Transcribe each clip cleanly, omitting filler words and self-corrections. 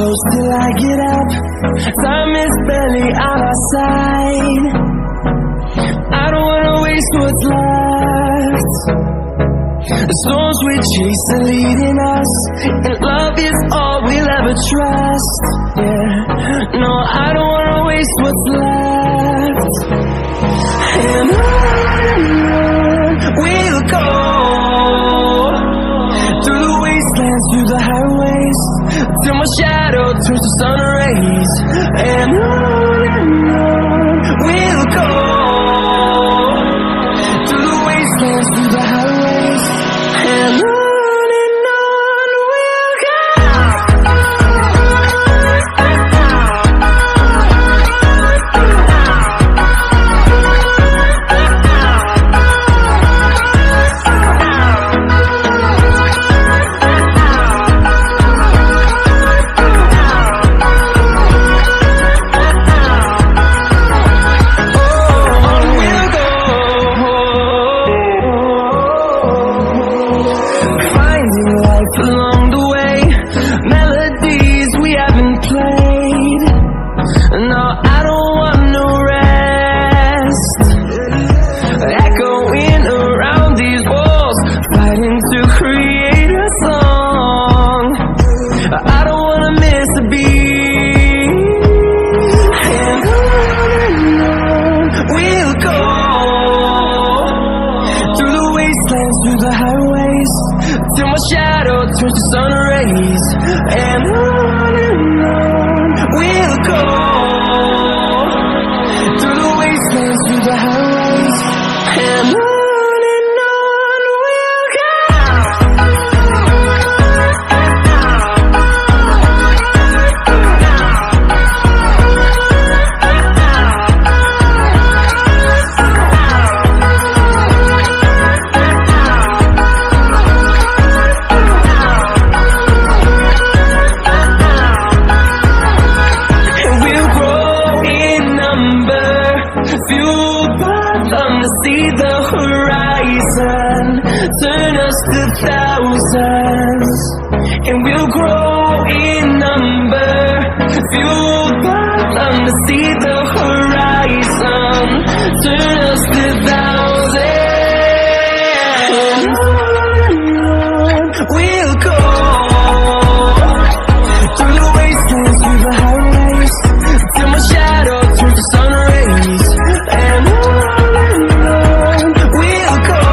close till I get up. Time is barely on our side. I don't wanna waste what's left. The storms we chase are leading us, and love is all we'll ever trust. Yeah, no, I don't wanna waste what's left. And on we'll go, through the wastelands, through the highways, till my shadow turns to sun rays. And on we'll go, through the wastelands, through the highways, and on we'll go. Along the way, melodies we haven't played. No, I don't want no rest. Echoing around these walls, fighting to create a song. I don't wanna miss a beat. And on we'll go, through the wastelands, through the highways, till my shadow turns to sun rays. And on we'll go, through the wastelands, through the highways, and on we'll go. Fueled by thunder, see the horizon, turn us to thousands, and we'll grow in number. Fueled by thunder, see the horizon, turn us to thousands. We'll go, through the wastelands, through the highways, till my shadow turns to sun rays. And on we'll go,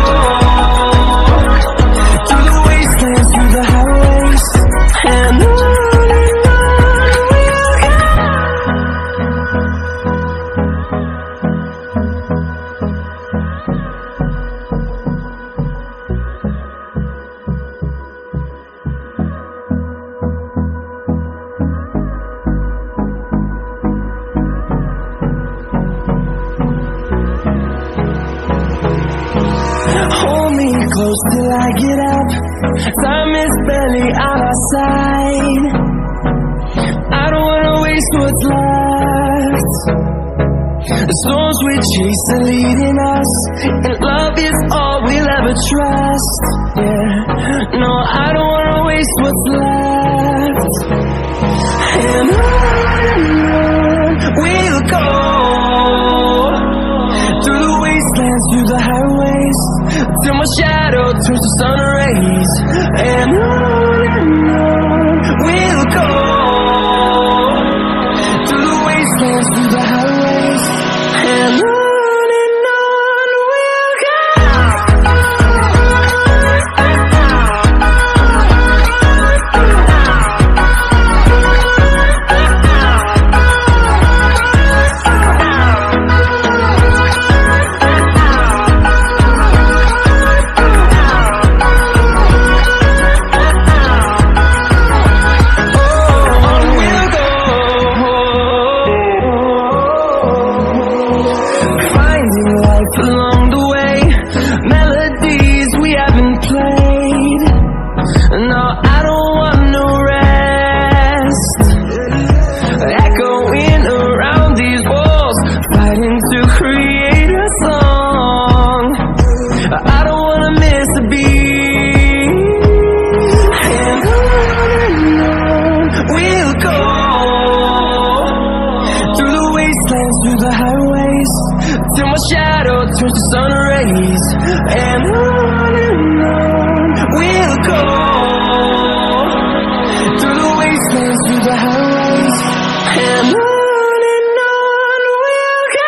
through the wastelands, through the highways, and on we'll go. Hold me close till I get up. Time is barely on our side. I don't wanna waste what's left. The storms we chase are leading us, and love is all we'll ever trust. Yeah, no, I don't wanna waste what's left. And on we'll go, through the wastelands, through the highways, till my shadow turns to sun rays. And on we'll go, through the wastelands, through the highways, and on we'll go. through the highways, till my shadow turns to sun rays. And on we'll go, through the wastelands, through the highways. And on we'll go.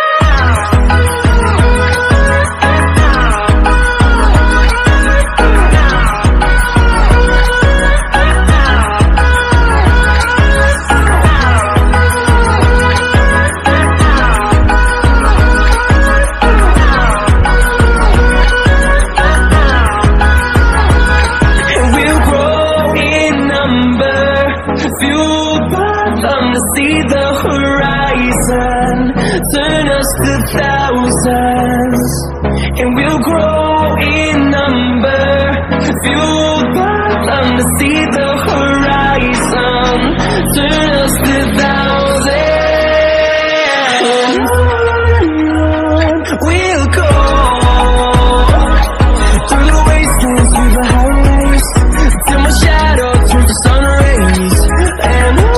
Fueled by them to see the horizon, turn us to thousands, and we'll grow in number. Fueled by them to see the horizon, turn us to thousands. And we'll go, through the wastelands, through the highways, till my shadow turns to sun rays. And on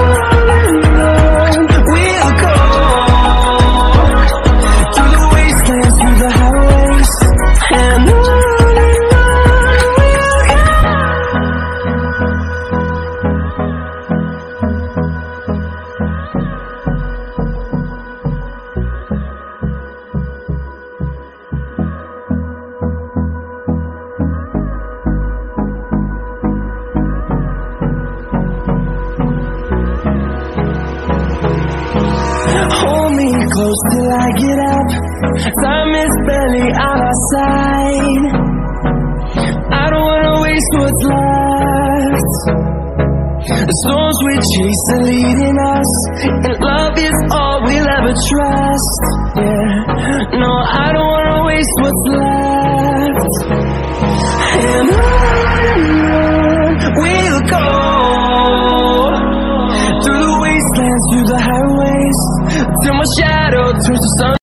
we'll go, through the wastelands, through the highways. And on we'll go. Hold me close till I get up. Time is barely on our side. I don't wanna waste what's left. The storms we chase are leading us, and love is all we'll ever trust. Yeah, no, I don't wanna waste what's left. And on we'll go, through the wastelands, through the highways, till my shadow turns to sun.